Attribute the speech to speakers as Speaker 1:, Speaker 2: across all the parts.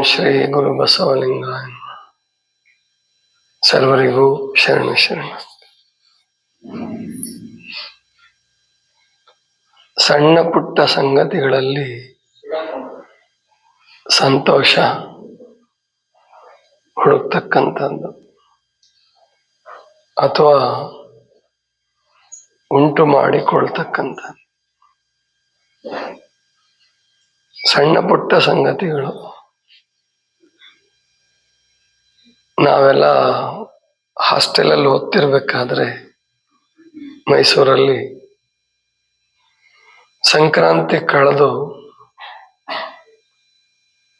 Speaker 1: ಶ್ರೀ ಗುರು ಬಸವಲಿಂಗಾಯ ಸರ್ವರಿಗೂ ಶರಣ ಶರಣ. ಸಣ್ಣ ಪುಟ್ಟ ಸಂಗತಿಗಳಲ್ಲಿ ಸಂತೋಷ ಹುಡುಕ್ತಕ್ಕಂಥದ್ದು ಅಥವಾ ಉಂಟು ಮಾಡಿಕೊಳ್ತಕ್ಕಂಥದ್ದು. ಸಣ್ಣ ಪುಟ್ಟ ಸಂಗತಿಗಳು. ನಾವೆಲ್ಲ ಹಾಸ್ಟೆಲಲ್ಲಿ ಓದ್ತಿರ್ಬೇಕಾದ್ರೆ ಮೈಸೂರಲ್ಲಿ ಸಂಕ್ರಾಂತಿ ಕಳೆದು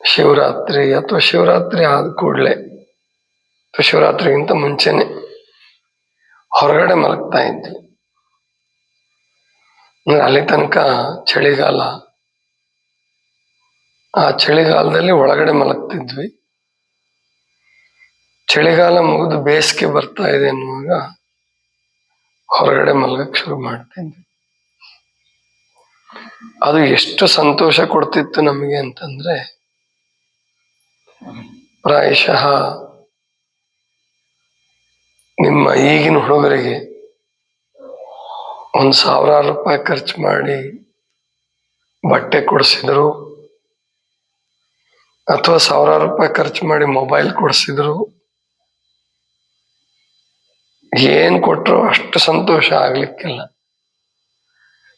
Speaker 1: ಶಿವರಾತ್ರಿ ಅಥವಾ ಶಿವರಾತ್ರಿ ಆದ ಕೂಡಲೇ ಅಥವಾ ಶಿವರಾತ್ರಿಗಿಂತ ಮುಂಚೆನೆ ಹೊರಗಡೆ ಮಲಗ್ತಾ ಇದ್ವಿ. ಅಲ್ಲಿ ತನಕ ಚಳಿಗಾಲ, ಆ ಚಳಿಗಾಲದಲ್ಲಿ ಒಳಗಡೆ ಮಲಗ್ತಿದ್ವಿ. ಚಳಿಗಾಲ ಮುಗಿದು ಬೇಸಿಗೆ ಬರ್ತಾ ಇದೆ ಅನ್ನುವಾಗ ಹೊರಗಡೆ ಮಲಗಕ್ಕೆ ಶುರು ಮಾಡ್ತಿದ್ವಿ. ಅದು ಎಷ್ಟು ಸಂತೋಷ ಕೊಡ್ತಿತ್ತು ನಮಗೆ ಅಂತಂದ್ರೆ, ಪ್ರಾಯಶಃ ನಿಮ್ಮ ಈಗಿನ ಹುಡುಗರಿಗೆ 1,000 ರೂಪಾಯಿ ಖರ್ಚು ಮಾಡಿ ಬಟ್ಟೆ ಕೊಡಿಸಿದ್ರು ಅಥವಾ 1,000 ರೂಪಾಯಿ ಖರ್ಚು ಮಾಡಿ ಮೊಬೈಲ್ ಕೊಡಿಸಿದ್ರು, ಏನ್ ಕೊಟ್ರು ಅಷ್ಟು ಸಂತೋಷ ಆಗ್ಲಿಕ್ಕಿಲ್ಲ.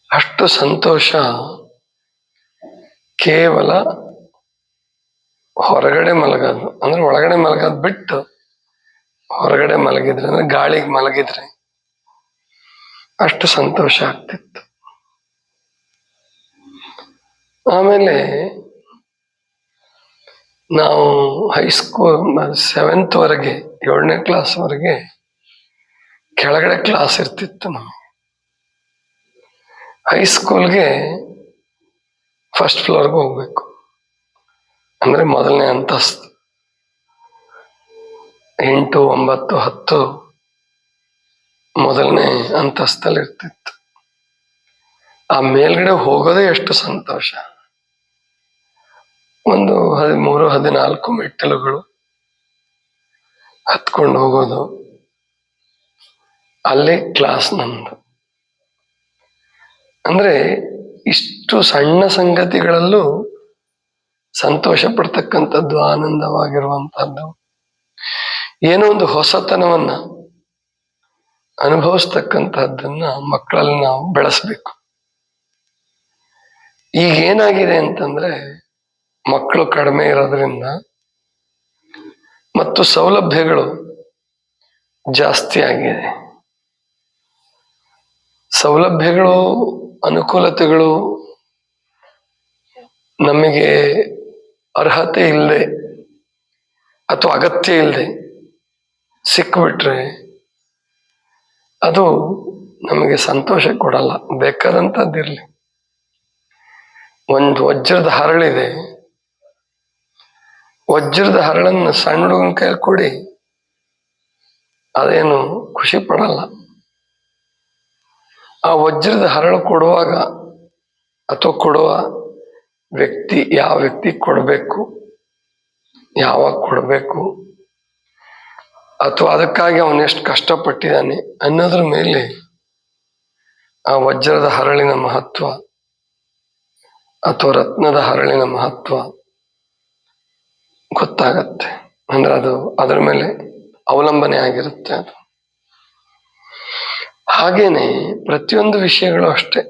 Speaker 1: ಅಷ್ಟು ಸಂತೋಷ ಕೇವಲ ಹೊರಗಡೆ ಮಲಗೋದು, ಅಂದ್ರೆ ಒಳಗಡೆ ಮಲಗೋದು ಬಿಟ್ಟು ಹೊರಗಡೆ ಮಲಗಿದ್ರೆ, ಅಂದ್ರೆ ಗಾಳಿಗೆ ಮಲಗಿದ್ರೆ ಅಷ್ಟು ಸಂತೋಷ ಆಗ್ತಿತ್ತು. ಆಮೇಲೆ ನಾವು ಹೈಸ್ಕೂಲ್ 7th ವರೆಗೆ, 7ನೇ ಕ್ಲಾಸ್ವರೆಗೆ ಕೆಳಗಡೆ ಕ್ಲಾಸ್ ಇರ್ತಿತ್ತು ನಮಗೆ. ಹೈಸ್ಕೂಲ್ಗೆ ಫಸ್ಟ್ ಫ್ಲೋರ್ಗೆ ಹೋಗ್ಬೇಕು, ಅಂದ್ರೆ ಮೊದಲನೇ ಅಂತಸ್ತು. 8, 9, 10 ಮೊದಲನೇ ಅಂತಸ್ತಲ್ಲಿ ಇರ್ತಿತ್ತು. ಆ ಮೇಲ್ಗಡೆ ಹೋಗೋದೇ ಎಷ್ಟು ಸಂತೋಷ. ಒಂದು 13, 14 ಮೆಟ್ಟಿಲುಗಳು ಹತ್ಕೊಂಡು ಹೋಗೋದು. ಅಲ್ಲೇ ಕ್ಲಾಸ್ ನಮ್ದು. ಅಂದ್ರೆ ಇಷ್ಟು ಸಣ್ಣ ಸಂಗತಿಗಳಲ್ಲೂ ಸಂತೋಷ ಪಡ್ತಕ್ಕಂಥದ್ದು, ಆನಂದವಾಗಿರುವಂತಹದ್ದು, ಏನೋ ಒಂದು ಹೊಸತನವನ್ನ ಅನುಭವಿಸ್ತಕ್ಕಂಥದ್ದನ್ನ ಮಕ್ಕಳಲ್ಲಿ ನಾವು ಬೆಳೆಸ್ಬೇಕು. ಈಗ ಏನಾಗಿದೆ ಅಂತಂದ್ರೆ, ಮಕ್ಕಳು ಕಡಿಮೆ ಇರೋದ್ರಿಂದ ಮತ್ತು ಸೌಲಭ್ಯಗಳು ಜಾಸ್ತಿ ಆಗಿದೆ. ಸೌಲಭ್ಯಗಳು, ಅನುಕೂಲತೆಗಳು ನಮಗೆ ಅರ್ಹತೆ ಇಲ್ಲದೆ ಅಥವಾ ಅಗತ್ಯ ಇಲ್ಲದೆ ಸಿಕ್ಬಿಟ್ರೆ ಅದು ನಮಗೆ ಸಂತೋಷ ಕೊಡಲ್ಲ. ಬೇಕಾದಂಥದ್ದಿರಲಿ. ಒಂದು ವಜ್ರದ ಹರಳಿದೆ, ವಜ್ರದ ಹರಳನ್ನು ಸಣ್ಣ ಹುಡುಗನ ಕೈಯಲ್ಲಿ ಕೊಡಿ, ಅದೇನು ಖುಷಿ ಪಡಲ್ಲ. ಆ ವಜ್ರದ ಹರಳು ಕೊಡುವಾಗ ಅಥವಾ ಕೊಡುವ ವ್ಯಕ್ತಿ, ಯಾವ ವ್ಯಕ್ತಿ ಕೊಡಬೇಕು, ಯಾವಾಗ ಕೊಡಬೇಕು, ಅಥವಾ ಅದಕ್ಕಾಗಿ ಅವನೆಷ್ಟು ಕಷ್ಟಪಟ್ಟಿದ್ದಾನೆ ಅನ್ನೋದ್ರ ಮೇಲೆ ಆ ವಜ್ರದ ಹರಳಿನ ಮಹತ್ವ ಅಥವಾ ರತ್ನದ ಹರಳಿನ ಮಹತ್ವ ಗೊತ್ತಾಗತ್ತೆ. ಅಂದ್ರೆ ಅದು ಅದರ ಮೇಲೆ ಅವಲಂಬನೆ ಆಗಿರುತ್ತೆ ಅದು. ಹಾಗೇನೆ ಪ್ರತಿಯೊಂದು ವಿಷಯಗಳು ಅಷ್ಟೆ.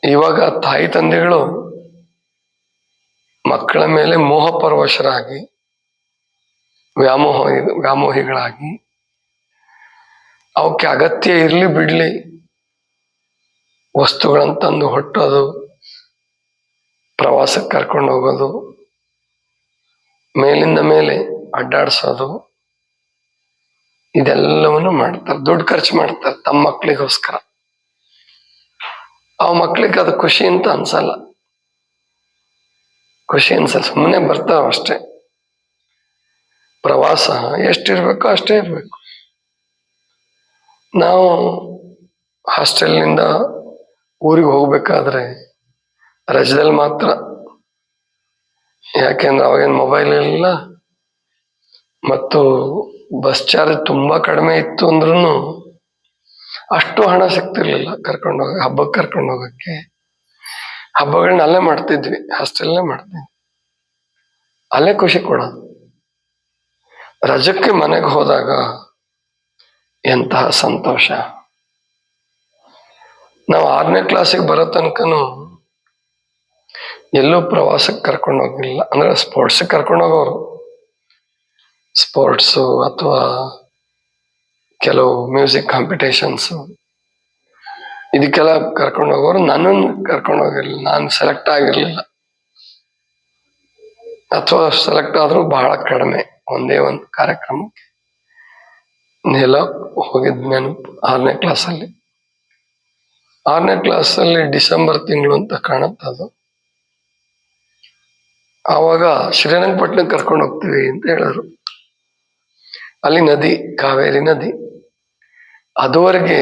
Speaker 1: ಇವಾಗ ತಾಯಿ ತಂದೆಗಳು ಮಕ್ಕಳ ಮೇಲೆ ಮೋಹಪರವಶರಾಗಿ, ವ್ಯಾಮೋಹಿಗಳಾಗಿ, ಅವಕ್ಕೆ ಅಗತ್ಯ ಇರಲಿ ಬಿಡ್ಲಿ ವಸ್ತುಗಳನ್ನು ತಂದು ಹೊಟ್ಟೋದು, ಪ್ರವಾಸಕ್ಕೆ ಕರ್ಕೊಂಡು ಹೋಗೋದು, ಮೇಲಿಂದ ಮೇಲೆ ಅಡ್ಡಾಡ್ಸೋದು, ಇದೆಲ್ಲವನ್ನು ಮಾಡ್ತಾರೆ. ದುಡ್ಡು ಖರ್ಚು ಮಾಡ್ತಾರೆ ತಮ್ಮ ಮಕ್ಕಳಿಗೋಸ್ಕರ. ಆ ಮಕ್ಕಳಿಗೆ ಅದು ಖುಷಿ ಅಂತ ಅನ್ಸಲ್ಲ. ಖುಷಿ ಅನ್ಸಲ್ಲ, ಸುಮ್ಮನೆ ಬರ್ತಾವ ಅಷ್ಟೇ. ಪ್ರವಾಸ ಎಷ್ಟಿರ್ಬೇಕೋ ಅಷ್ಟೇ ಇರ್ಬೇಕು. ನಾವು ಹಾಸ್ಟೆಲ್ನಿಂದ ಊರಿಗೆ ಹೋಗ್ಬೇಕಾದ್ರೆ ರಜದಲ್ಲಿ ಮಾತ್ರ ಯಾಕೆಂದ್ರೆ ಅವಾಗೇನು ಮೊಬೈಲ್ ಇಲ್ಲ, ಮತ್ತು ಬಸ್ ಚಾರ್ಜ್ ತುಂಬಾ ಕಡಿಮೆ ಇತ್ತು ಅಂದ್ರೂ ಅಷ್ಟು ಹಣ ಸಿಗ್ತಿರ್ಲಿಲ್ಲ ಕರ್ಕೊಂಡೋಗ ಹಬ್ಬಕ್ಕೆ ಕರ್ಕೊಂಡು ಹೋಗಕ್ಕೆ. ಹಬ್ಬಗಳನ್ನ ಅಲ್ಲೇ ಮಾಡ್ತಿದ್ವಿ, ಹಾಸ್ಟೆಲ್ಲೇ ಮಾಡ್ತಿದ್ವಿ, ಅಲ್ಲೇ ಖುಷಿ ಕೊಡೋದು. ರಜಕ್ಕೆ ಮನೆಗೆ ಹೋದಾಗ ಎಂತಹ ಸಂತೋಷ. ನಾವು 6ನೇ ಕ್ಲಾಸಿಗೆ ಬರೋ ತನಕನು ಎಲ್ಲೂ ಪ್ರವಾಸಕ್ಕೆ ಕರ್ಕೊಂಡು ಹೋಗಿಲ್ಲ. ಅಂದ್ರೆ ಸ್ಪೋರ್ಟ್ಸಿಗೆ ಕರ್ಕೊಂಡು ಹೋಗೋರು, ಸ್ಪೋರ್ಟ್ಸು ಅಥವಾ ಕೆಲವು ಮ್ಯೂಸಿಕ್ ಕಾಂಪಿಟೇಷನ್ಸು, ಇದಕ್ಕೆಲ್ಲ ಕರ್ಕೊಂಡು ಹೋಗೋರು. ನನ್ನನ್ನು ಕರ್ಕೊಂಡು ಹೋಗಿರ್ಲಿಲ್ಲ, ನಾನು ಸೆಲೆಕ್ಟ್ ಆಗಿರ್ಲಿಲ್ಲ, ಅಥವಾ ಸೆಲೆಕ್ಟ್ ಆದ್ರೂ ಬಹಳ ಕಡಿಮೆ, ಒಂದೇ ಒಂದು ಕಾರ್ಯಕ್ರಮಕ್ಕೆ ಎಲ್ಲ ಹೋಗಿದ್ ನೆನಪು 6ನೇ ಕ್ಲಾಸಲ್ಲಿ. 6ನೇ ಕ್ಲಾಸಲ್ಲಿ ಡಿಸೆಂಬರ್ ತಿಂಗಳು ಅಂತ ಕಾಣುತ್ತದು. ಆವಾಗ ಶ್ರೀರಂಗಪಟ್ಟಣಕ್ಕೆ ಕರ್ಕೊಂಡು ಹೋಗ್ತೀವಿ ಅಂತ ಹೇಳೋರು. ಅಲ್ಲಿ ನದಿ, ಕಾವೇರಿ ನದಿ. ಅದುವರೆಗೆ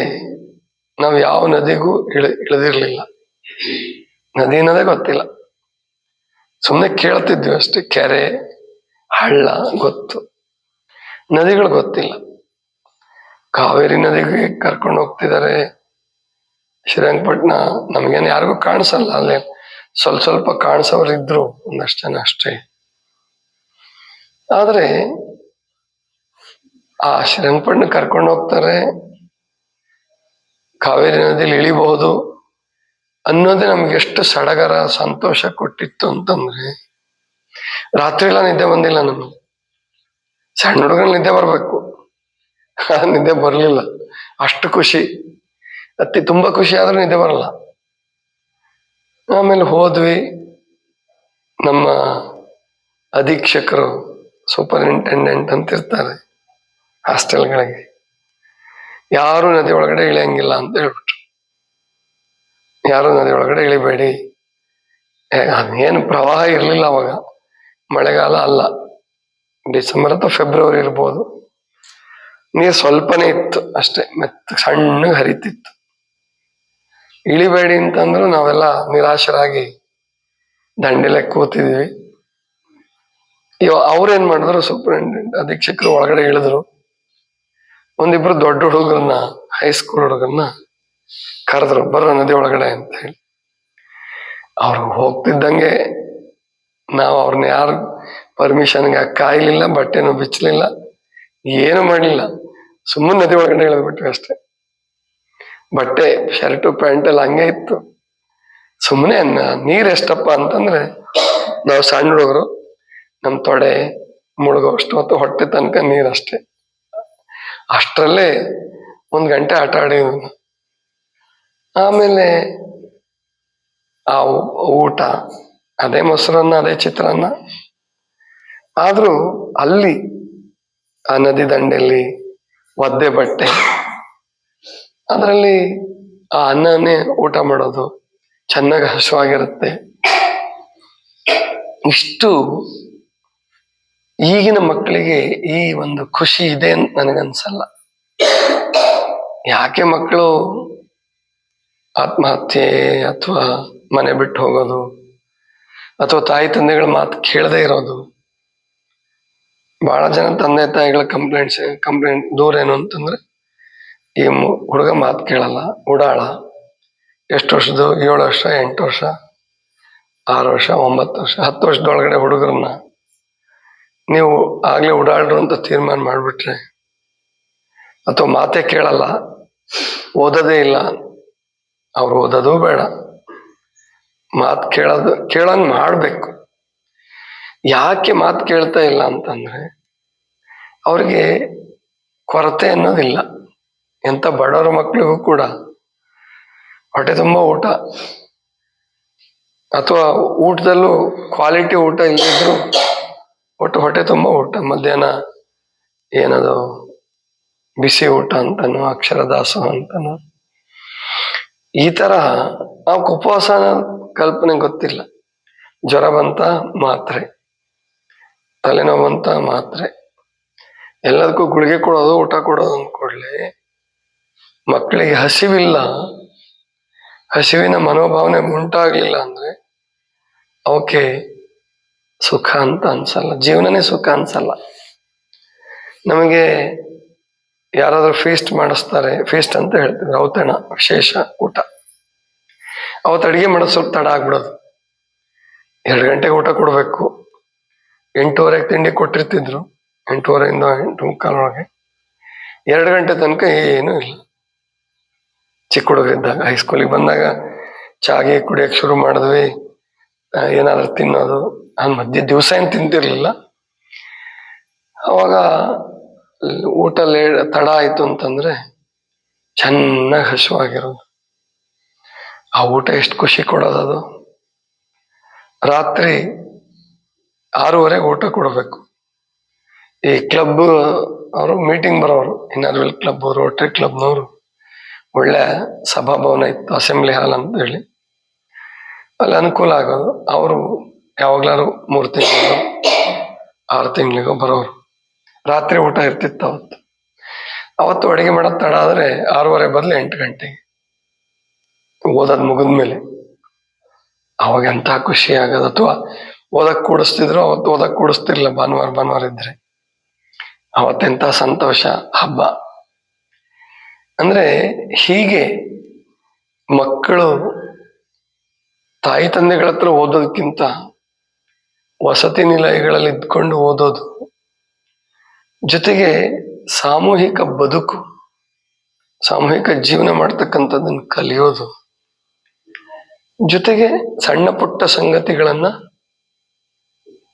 Speaker 1: ನಾವು ಯಾವ ನದಿಗೂ ಇಳಿದಿರ್ಲಿಲ್ಲ, ನದಿ ಅನ್ನೋದೇ ಗೊತ್ತಿಲ್ಲ. ಸುಮ್ಮನೆ ಕೇಳ್ತಿದ್ವಿ ಅಷ್ಟೇ, ಕೆರೆ ಹಳ್ಳ ಗೊತ್ತು, ನದಿಗಳು ಗೊತ್ತಿಲ್ಲ. ಕಾವೇರಿ ನದಿಗೆ ಕರ್ಕೊಂಡು ಹೋಗ್ತಿದ್ದಾರೆ ಶ್ರೀರಂಗಪಟ್ಟಣ. ನಮ್ಗೇನು ಯಾರಿಗೂ ಕಾಣಿಸಲ್ಲ, ಅಲ್ಲೇ ಸ್ವಲ್ಪ ಕಾಣಿಸೋರು ಇದ್ರು, ಒಂದಷ್ಟು ಜನ ಅಷ್ಟೇ. ಆದ್ರೆ ಆ ಶ್ರೀರಂಗಪಟ್ಟಣ ಕರ್ಕೊಂಡು ಹೋಗ್ತಾರೆ, ಕಾವೇರಿ ನದಿಲಿ ಇಳಿಬಹುದು ಅನ್ನೋದೇ ನಮ್ಗೆ ಎಷ್ಟು ಸಡಗರ ಸಂತೋಷ ಕೊಟ್ಟಿತ್ತು ಅಂತಂದ್ರೆ, ರಾತ್ರಿ ಎಲ್ಲ ನಿದ್ದೆ ಬಂದಿಲ್ಲ ನಮಗೆ. ಸಣ್ಣ ಹುಡುಗನ ನಿದ್ದೆ ಬರ್ಬೇಕು, ನಿದ್ದೆ ಬರ್ಲಿಲ್ಲ, ಅಷ್ಟು ಖುಷಿ. ತುಂಬಾ ಖುಷಿ ಆದ್ರೂ ನಿದ್ದೆ ಬರಲ್ಲ. ಆಮೇಲೆ ಹೋದ್ವಿ. ನಮ್ಮ ಅಧೀಕ್ಷಕರು, ಸೂಪರಿಂಟೆಂಡೆಂಟ್ ಅಂತ ಇರ್ತಾರೆ ಹಾಸ್ಟೆಲ್ಗಳಿಗೆ, ಯಾರು ನದಿ ಒಳಗಡೆ ಇಳಿಯಂಗಿಲ್ಲ ಅಂತ ಹೇಳ್ಬಿಟ್ರು. ಯಾರು ನದಿ ಒಳಗಡೆ ಇಳಿಬೇಡಿ. ಅದೇನು ಪ್ರವಾಹ ಇರ್ಲಿಲ್ಲ ಅವಾಗ, ಮಳೆಗಾಲ ಅಲ್ಲ, ಡಿಸೆಂಬರ್ ಅಥವಾ ಫೆಬ್ರವರಿ ಇರ್ಬೋದು. ನೀರು ಸ್ವಲ್ಪನೇ ಇತ್ತು ಅಷ್ಟೇ, ಮೆತ್ತ ಸಣ್ಣಗೆ ಹರಿತಿತ್ತು. ಇಳಿಬೇಡಿ ಅಂತಂದ್ರು ನಾವೆಲ್ಲ ನಿರಾಶರಾಗಿ ದಂಡೆಲೆ ಕೂತಿದ್ವಿ. ಅವ್ರೇನ್ ಮಾಡಿದ್ರು, ಸೂಪರಿಂಟೆಂಡೆಂಟ್ ಅಧೀಕ್ಷಕರು ಒಳಗಡೆ ಇಳಿದ್ರು. ಒಂದಿಬ್ರು ದೊಡ್ಡ ಹುಡುಗರನ್ನ, ಹೈಸ್ಕೂಲ್ ಹುಡುಗರನ್ನ ಕರೆದ್ರು, ಬರ್ರ ನದಿ ಒಳಗಡೆ ಅಂತ ಹೇಳಿ. ಅವ್ರು ಹೋಗ್ತಿದ್ದಂಗೆ ನಾವು ಅವ್ರನ್ನ ಯಾರು ಪರ್ಮಿಷನ್ಗೆ ಕಾಯ್ಲಿಲ್ಲ, ಬಟ್ಟೆನೂ ಬಿಚ್ಚಲಿಲ್ಲ, ಏನು ಮಾಡಲಿಲ್ಲ, ಸುಮ್ಮನೆ ನದಿ ಒಳಗಡೆ ಇಳಿದ್ಬಿಟ್ವಿ ಅಷ್ಟೇ. ಬಟ್ಟೆ, ಶರ್ಟು, ಪ್ಯಾಂಟ್ ಎಲ್ಲ ಹಂಗೆ ಇತ್ತು. ಸುಮ್ಮನೆ ನೀರ್ ಎಷ್ಟಪ್ಪ ಅಂತಂದ್ರೆ, ನಾವು ಸಣ್ಣ ಹುಡುಗರು, ನಮ್ ತೊಡೆ ಮುಳುಗೋಷ್ಟು ಅಥವಾ ಹೊಟ್ಟೆ ತನಕ ನೀರಷ್ಟೇ. ಅಷ್ಟರಲ್ಲೇ 1 ಗಂಟೆ ಆಟ ಆಡಿದ್ವಿ. ಆಮೇಲೆ ಆ ಊಟ, ಅದೇ ಮೊಸರನ್ನ, ಅದೇ ಚಿತ್ರಾನ್ನ. ಆದ್ರೂ ಅಲ್ಲಿ ಆ ನದಿ ದಂಡೆಯಲ್ಲಿ ಒದ್ದೆ ಬಟ್ಟೆ, ಅದರಲ್ಲಿ ಆ ಅನ್ನನೇ ಊಟ ಮಾಡೋದು, ಚೆನ್ನಾಗಿ ಹಸುವಾಗಿರುತ್ತೆ. ಇಷ್ಟು ಈಗಿನ ಮಕ್ಕಳಿಗೆ ಈ ಒಂದು ಖುಷಿ ಇದೆ ಅಂತ ನನಗನ್ಸಲ್ಲ. ಯಾಕೆ ಮಕ್ಕಳು ಆತ್ಮಹತ್ಯೆ ಅಥವಾ ಮನೆ ಬಿಟ್ಟು ಹೋಗೋದು ಅಥವಾ ತಾಯಿ ತಂದೆಗಳ ಮಾತು ಕೇಳದೆ ಇರೋದು. ಬಹಳ ಜನ ತಂದೆ ತಾಯಿಗಳ ಕಂಪ್ಲೇಂಟ್ ದೂರ ಏನು ಅಂತಂದ್ರೆ, ಈ ಹುಡುಗ ಮಾತು ಕೇಳಲ್ಲ, ಉಡಾಳ, ಎಷ್ಟು ವರ್ಷದ್ದು, 7 ವರ್ಷ, 8 ವರ್ಷ, 6 ವರ್ಷ, 9 ವರ್ಷ, 10 ವರ್ಷದೊಳಗಡೆ ಹುಡುಗರನ್ನ ನೀವು ಆಗ್ಲೇ ಉಡಾಳ್ರು ಅಂತ ತೀರ್ಮಾನ ಮಾಡ್ಬಿಟ್ರೆ, ಅಥವಾ ಮಾತೇ ಕೇಳಲ್ಲ, ಓದೋದೇ ಇಲ್ಲ, ಅವ್ರು ಓದೋದು ಬೇಡ, ಮಾತು ಕೇಳಂಗ್ ಮಾಡ್ಬೇಕು. ಯಾಕೆ ಮಾತು ಕೇಳ್ತಾ ಇಲ್ಲ ಅಂತಂದ್ರೆ, ಅವ್ರಿಗೆ ಕೊರತೆ ಅನ್ನೋದಿಲ್ಲ. ಎಂತ ಬಡವರ ಮಕ್ಕಳಿಗೂ ಕೂಡ ಹೊಟ್ಟೆ ತುಂಬ ಊಟ, ಅಥವಾ ಊಟದಲ್ಲೂ ಕ್ವಾಲಿಟಿ ಊಟ ಇಲ್ಲದಿದ್ರು ಒಟ್ಟು ಹೊಟ್ಟೆ ತುಂಬ ಊಟ. ಮಧ್ಯಾಹ್ನ ಏನದು ಬಿಸಿ ಊಟ ಅಂತನೋ, ಅಕ್ಷರದಾಸೋಹ ಅಂತನೋ, ಈ ತರ ನಾವು ಉಪವಾಸನ ಕಲ್ಪನೆ ಗೊತ್ತಿಲ್ಲ. ಜ್ವರ ಬಂತ ಮಾತ್ರೆ, ತಲೆನೋವು ಬಂತ ಮಾತ್ರೆ, ಎಲ್ಲದಕ್ಕೂ ಗುಳಿಗೆ ಕೊಡೋದು, ಊಟ ಕೊಡೋದು ಅಂದ್ಕೊಡ್ಲಿ. ಮಕ್ಕಳಿಗೆ ಹಸಿವಿಲ್ಲ, ಹಸಿವಿನ ಮನೋಭಾವನೆ ಉಂಟಾಗ್ಲಿಲ್ಲ ಅಂದ್ರೆ ಅವಕ್ಕೆ ಸುಖ ಅಂತ ಅನ್ಸಲ್ಲ, ಜೀವನನೇ ಸುಖ ಅನ್ಸಲ್ಲ. ನಮಗೆ ಯಾರಾದ್ರೂ ಫೀಸ್ಟ್ ಮಾಡಿಸ್ತಾರೆ, ಫೀಸ್ಟ್ ಅಂತ ಹೇಳ್ತಿದ್ರು, ಔತಣ, ವಿಶೇಷ ಊಟ. ಅವತ್ತು ಅಡಿಗೆ ಮಾಡೋದು ಸ್ವಲ್ಪ ತಡ ಆಗ್ಬಿಡೋದು. 2 ಗಂಟೆಗೆ ಊಟ ಕೊಡಬೇಕು, 8:30ಗೆ ತಿಂಡಿ ಕೊಟ್ಟಿರ್ತಿದ್ರು, 8:30 8:45 2 ಗಂಟೆ ತನಕ ಏನೂ ಇಲ್ಲ. ಚಿಕ್ಕ ಹುಡುಗರಿದ್ದಾಗ, ಹೈಸ್ಕೂಲಿಗೆ ಬಂದಾಗ ಚಾಗೆ ಕುಡಿಯಕ್ಕೆ ಶುರು ಮಾಡಿದ್ವಿ, ಏನಾದ್ರು ತಿನ್ನೋದು. ನಾನು ಮಧ್ಯೆ ದಿವಸ ಏನು ತಿಂತಿರ್ಲಿಲ್ಲ. ಅವಾಗ ಊಟ ತಡ ಆಯ್ತು ಅಂತಂದ್ರೆ ಚೆನ್ನಾಗಿ ಹಸಿವಾಗಿರೋದು. ಆ ಊಟ ಎಷ್ಟು ಖುಷಿ ಕೊಡೋದದು. ರಾತ್ರಿ 6:30ಗೆ ಊಟ ಕೊಡಬೇಕು. ಈ ಕ್ಲಬ್ ಅವರು ಮೀಟಿಂಗ್ ಬರೋರು, ಇನ್ನರ್ವೆಲ್ ಕ್ಲಬ್, ರೋಟರಿ ಕ್ಲಬ್ನವರು. ಒಳ್ಳೆ ಸಭಾಭವನ ಇತ್ತು, ಅಸೆಂಬ್ಲಿ ಹಾಲ್ ಅಂತ ಹೇಳಿ, ಅಲ್ಲಿ ಅನುಕೂಲ ಆಗೋದು. ಅವರು ಯಾವಾಗ್ಲಾರು 3 ತಿಂಗಳಿಗೋ 6 ತಿಂಗಳಿಗೋ ಬರೋರು. ರಾತ್ರಿ ಊಟ ಇರ್ತಿತ್ತು ಅವತ್ತು ಅಡುಗೆ ಮಾಡೋದು ತಡ ಆದರೆ 6:30 ಬದಲು 8 ಗಂಟೆಗೆ, ಓದೋದು ಮುಗಿದ್ಮೇಲೆ. ಅವಾಗ ಎಂಥ ಖುಷಿ ಆಗೋದು. ಅಥವಾ ಓದಕ್ಕೆ ಕೂಡಿಸ್ತಿದ್ರು, ಅವತ್ತು ಓದಕ್ಕೆ ಕೂಡಿಸ್ತಿರ್ಲಿಲ್ಲ, ಭಾನುವಾರ ಇದ್ರೆ ಅವತ್ತೆಂಥ ಸಂತೋಷ, ಹಬ್ಬ. ಅಂದ್ರೆ ಹೀಗೆ ಮಕ್ಕಳು ತಾಯಿ ತಂದೆಗಳ ಹತ್ರ ಓದೋದಕ್ಕಿಂತ ವಸತಿ ನಿಲಯಗಳಲ್ಲಿ ಇದ್ಕೊಂಡು ಓದೋದು, ಜೊತೆಗೆ ಸಾಮೂಹಿಕ ಬದುಕು, ಸಾಮೂಹಿಕ ಜೀವನ ಮಾಡ್ತಕ್ಕಂಥದ್ದನ್ನು ಕಲಿಯೋದು, ಜೊತೆಗೆ ಸಣ್ಣ ಪುಟ್ಟ ಸಂಗತಿಗಳನ್ನ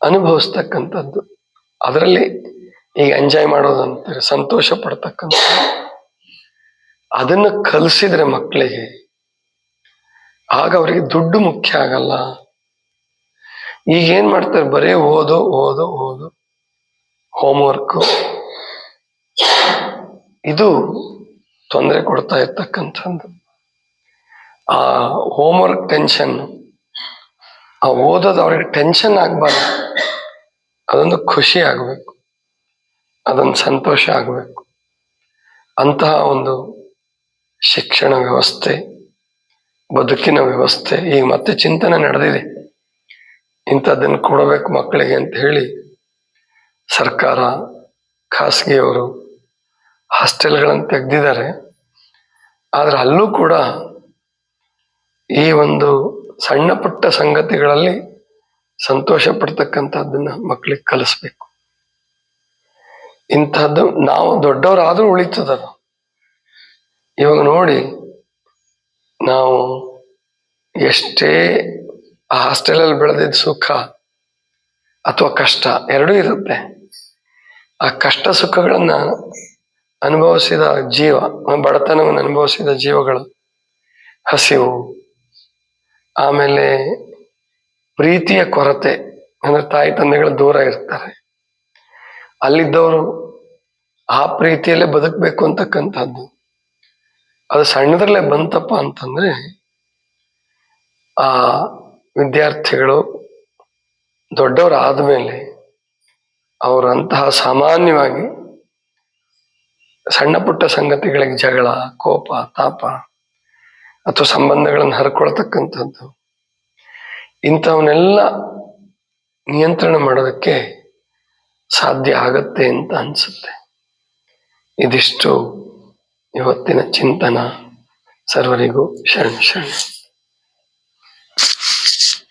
Speaker 1: ಅನುಭವಿಸ್ತಕ್ಕಂಥದ್ದು, ಅದರಲ್ಲಿ ಈಗ ಎಂಜಾಯ್ ಮಾಡೋದಂತಾರೆ, ಸಂತೋಷ ಪಡ್ತಕ್ಕಂಥ, ಅದನ್ನು ಕಲಿಸಿದ್ರೆ ಮಕ್ಕಳಿಗೆ, ಆಗ ಅವರಿಗೆ ದುಡ್ಡು ಮುಖ್ಯ ಆಗಲ್ಲ. ಈಗ ಏನ್ ಮಾಡ್ತಾರೆ, ಬರೀ ಓದು ಓದು ಓದು, ಹೋಮ್ವರ್ಕು, ಇದು ತೊಂದರೆ ಕೊಡ್ತಾ ಇರ್ತಕ್ಕಂಥದ್ದು. ಆ ಹೋಮ್ವರ್ಕ್ ಟೆನ್ಷನ್, ಆ ಓದೋದು ಅವ್ರಿಗೆ ಟೆನ್ಷನ್ ಆಗ್ಬಾರ್ದು, ಅದೊಂದು ಖುಷಿ ಆಗ್ಬೇಕು, ಅದೊಂದು ಸಂತೋಷ ಆಗ್ಬೇಕು. ಅಂತಹ ಒಂದು ಶಿಕ್ಷಣ ವ್ಯವಸ್ಥೆ, ಬದುಕಿನ ವ್ಯವಸ್ಥೆ ಈಗ ಮತ್ತೆ ಚಿಂತನೆ ನಡೆದಿದೆ. ಇಂಥದ್ದನ್ನು ಕೊಡಬೇಕು ಮಕ್ಕಳಿಗೆ ಅಂತ ಹೇಳಿ ಸರ್ಕಾರ, ಖಾಸಗಿಯವರು ಹಾಸ್ಟೆಲ್ಗಳನ್ನು ತೆಗೆದಿದ್ದಾರೆ. ಆದ್ರೆ ಅಲ್ಲೂ ಕೂಡ ಈ ಒಂದು ಸಣ್ಣ ಪುಟ್ಟ ಸಂಗತಿಗಳಲ್ಲಿ ಸಂತೋಷ ಪಡ್ತಕ್ಕಂಥದ್ದನ್ನ ಮಕ್ಕಳಿಗೆ ಕಲಿಸ್ಬೇಕು. ಇಂಥದ್ದು ನಾವು ದೊಡ್ಡವರಾದ್ರೂ ಉಳಿತದದು. ಇವಾಗ ನೋಡಿ, ನಾವು ಎಷ್ಟೇ ಆ ಹಾಸ್ಟೆಲಲ್ಲಿ ಬೆಳೆದಿದ್ದ ಸುಖ ಅಥವಾ ಕಷ್ಟ ಎರಡೂ ಇರುತ್ತೆ. ಆ ಕಷ್ಟ ಸುಖಗಳನ್ನ ಅನುಭವಿಸಿದ ಜೀವ, ಬಡತನವನ್ನು ಅನುಭವಿಸಿದ ಜೀವಗಳು, ಹಸಿವು, ಆಮೇಲೆ ಪ್ರೀತಿಯ ಕೊರತೆ, ಅಂದ್ರೆ ತಾಯಿ ತಂದೆಗಳು ದೂರ ಇರ್ತಾರೆ, ಅಲ್ಲಿದ್ದವರು ಆ ಪ್ರೀತಿಯಲ್ಲೇ ಬದುಕಬೇಕು ಅಂತಕ್ಕಂಥದ್ದು, ಅದು ಸಣ್ಣದ್ರಲ್ಲೇ ಬಂತಪ್ಪ ಅಂತಂದ್ರೆ ಆ ವಿದ್ಯಾರ್ಥಿಗಳು ದೊಡ್ಡವರಾದ್ಮೇಲೆ ಅವರಂತಹ ಸಾಮಾನ್ಯವಾಗಿ ಸಣ್ಣ ಪುಟ್ಟ ಸಂಗತಿಗಳಿಗೆ ಜಗಳ, ಕೋಪ, ತಾಪ ಅಥವಾ ಸಂಬಂಧಗಳನ್ನು ಹರ್ಕೊಳ್ತಕ್ಕಂಥದ್ದು, ಇಂಥವನ್ನೆಲ್ಲ ನಿಯಂತ್ರಣ ಮಾಡೋದಕ್ಕೆ ಸಾಧ್ಯ ಆಗತ್ತೆ ಅಂತ ಅನ್ಸುತ್ತೆ. ಇದಿಷ್ಟು ಇವತ್ತಿನ ಚಿಂತನ. ಸರ್ವರಿಗೂ ಶರಣ ಶರಣ.